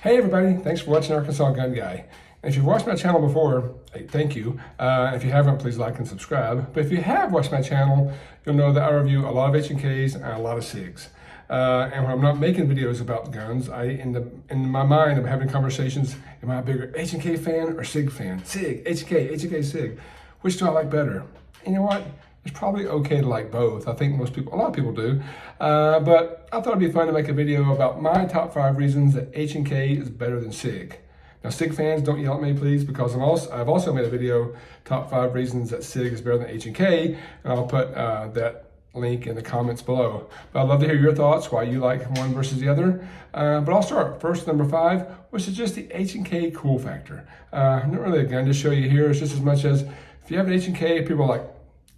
Hey everybody, thanks for watching Arkansas Gun Guy. And if you've watched my channel before, hey, thank you. If you haven't, please like and subscribe. But if you have watched my channel, you'll know that I review a lot of H&Ks and a lot of SIGs. And when I'm not making videos about guns, in my mind, I'm having conversations, am I a bigger H&K fan or SIG fan? SIG, H&K, SIG. Which do I like better? And you know what? It's probably okay to like both. I think a lot of people do. But I thought it'd be fun to make a video about my top 5 reasons that H&K is better than SIG. Now, SIG fans, don't yell at me, please, because I've also made a video, top 5 reasons that SIG is better than H&K, and I'll put that link in the comments below. But I'd love to hear your thoughts, why you like one versus the other. But I'll start first, number 5, which is just the H&K cool factor. Not really a gun to show you here. It's just as much as if you have an H&K, people are like,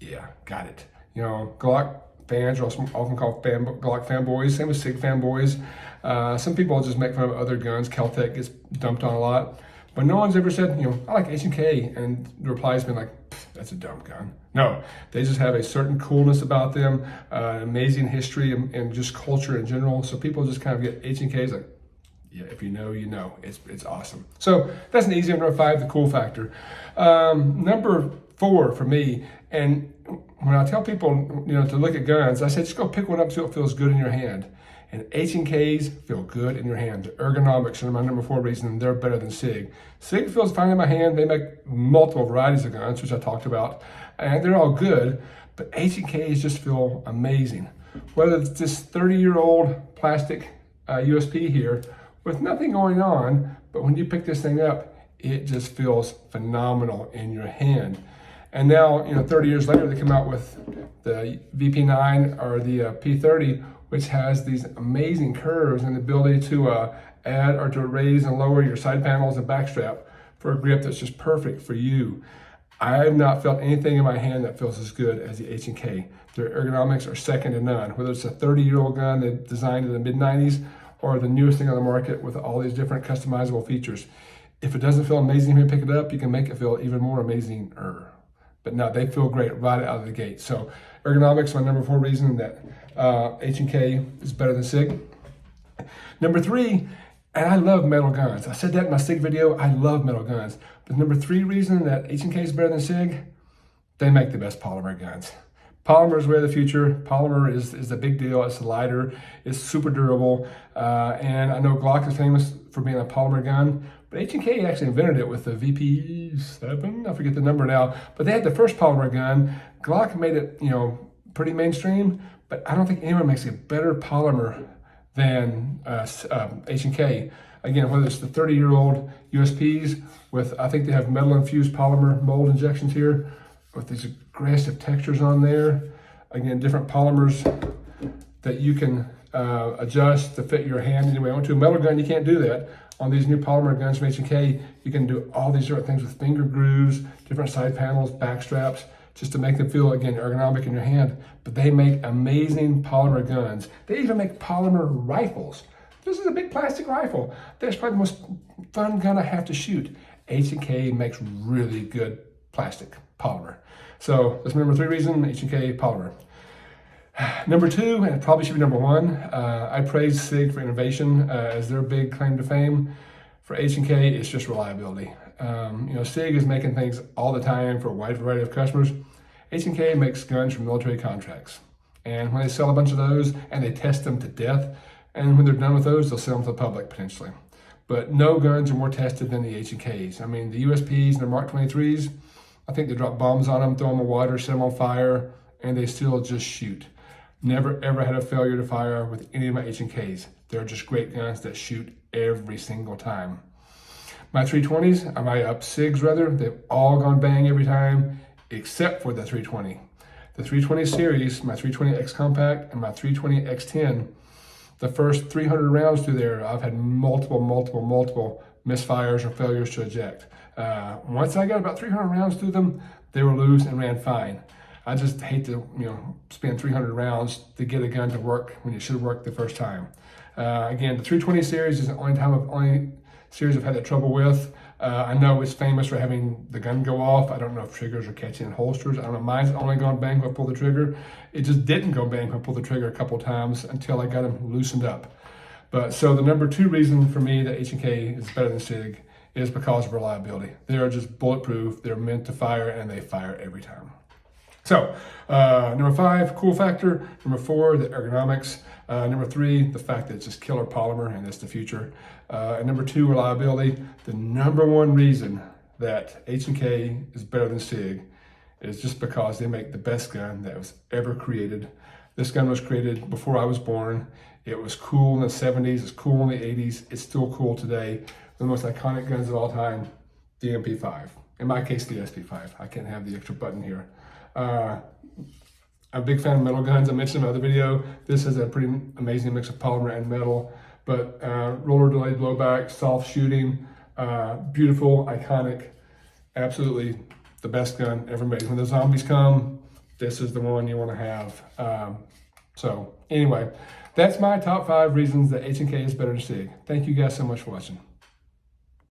yeah, got it. You know, Glock fans are often called Glock fanboys. Same with SIG fanboys. Some people just make fun of other guns. Kel-Tec gets dumped on a lot. But no one's ever said, you know, I like H&K. And the reply's been like, that's a dumb gun. No, they just have a certain coolness about them, amazing history and just culture in general. So people just kind of get H&Ks like, yeah, if you know, you know. It's awesome. So that's an easy one. Number 5, the cool factor. Number 4 for me, and when I tell people, you know, to look at guns, I say just go pick one up so it feels good in your hand. And H&Ks feel good in your hand. The ergonomics are my number 4 reason they're better than SIG. SIG feels fine in my hand. They make multiple varieties of guns, which I talked about, and they're all good, but H&Ks just feel amazing. Whether it's this 30-year-old plastic USP here with nothing going on, but when you pick this thing up, it just feels phenomenal in your hand. And now, you know, 30 years later, they come out with the VP9 or the P30, which has these amazing curves and the ability to add or to raise and lower your side panels and backstrap for a grip that's just perfect for you. I have not felt anything in my hand that feels as good as the H&K. Their ergonomics are second to none, whether it's a 30-year-old gun they designed in the mid-90s or the newest thing on the market with all these different customizable features. If it doesn't feel amazing when you pick it up, you can make it feel even more amazing-er. But no, they feel great right out of the gate. So ergonomics, my number 4 reason that H&K is better than SIG. Number 3, and I love metal guns. I said that in my SIG video, I love metal guns. But number 3 reason that H&K is better than SIG, they make the best polymer guns. Polymer is way of the future. Polymer is the big deal. It's lighter, it's super durable. And I know Glock is famous for being a polymer gun, but H&K actually invented it with the VP7, I forget the number now, but they had the first polymer gun. Glock made it, you know, pretty mainstream, but I don't think anyone makes a better polymer than H&K. Again, whether it's the 30-year-old USPs with, I think they have metal-infused polymer mold injections here with these aggressive textures on there. Again, different polymers that you can adjust to fit your hand any way you want to. A metal gun, you can't do that. On these new polymer guns from H&K, you can do all these different things with finger grooves, different side panels, back straps, just to make them feel, again, ergonomic in your hand. But they make amazing polymer guns. They even make polymer rifles. This is a big plastic rifle. That's probably the most fun gun I have to shoot. H&K makes really good plastic polymer. So that's number 3 reason, H&K polymer. Number 2, and it probably should be number 1, I praise SIG for innovation as their big claim to fame. For H&K, it's just reliability. You know, SIG is making things all the time for a wide variety of customers. H&K makes guns for military contracts. And when they sell a bunch of those and they test them to death, and when they're done with those, they'll sell them to the public potentially. But no guns are more tested than the H&Ks. I mean, the USPs and the Mark 23s, I think they drop bombs on them, throw them in water, set them on fire, and they still just shoot. Never ever had a failure to fire with any of my H&Ks. They're just great guns that shoot every single time. My 320s, my SIGs rather, they've all gone bang every time, except for the 320. The 320 series, my 320X Compact and my 320X10, the first 300 rounds through there, I've had multiple misfires or failures to eject. Once I got about 300 rounds through them, they were loose and ran fine. I just hate to, you know, spend 300 rounds to get a gun to work when it should have worked the first time. Again, the 320 series is the only series I've had that trouble with. I know it's famous for having the gun go off. I don't know if triggers are catching in holsters. I don't know. Mine's only gone bang when I pulled the trigger. It just didn't go bang when I pulled the trigger a couple times until I got them loosened up. But so the number 2 reason for me that H&K is better than SIG is because of reliability. They are just bulletproof. They're meant to fire, and they fire every time. So, number 5, cool factor. Number 4, the ergonomics. Number 3, the fact that it's just killer polymer and it's the future. And number 2, reliability. The number 1 reason that H&K is better than SIG is just because they make the best gun that was ever created. This gun was created before I was born. It was cool in the 70s, it's cool in the 80s, it's still cool today. The most iconic guns of all time, the MP5. In my case, the SP5. I can't have the extra button here. I'm a big fan of metal guns. I mentioned in my other video, this is a pretty amazing mix of polymer and metal, but roller delayed blowback, soft shooting, beautiful, iconic, absolutely the best gun ever made. When the zombies come, this is the one you want to have. So anyway, that's my top 5 reasons that H&K is better than SIG. Thank you guys so much for watching.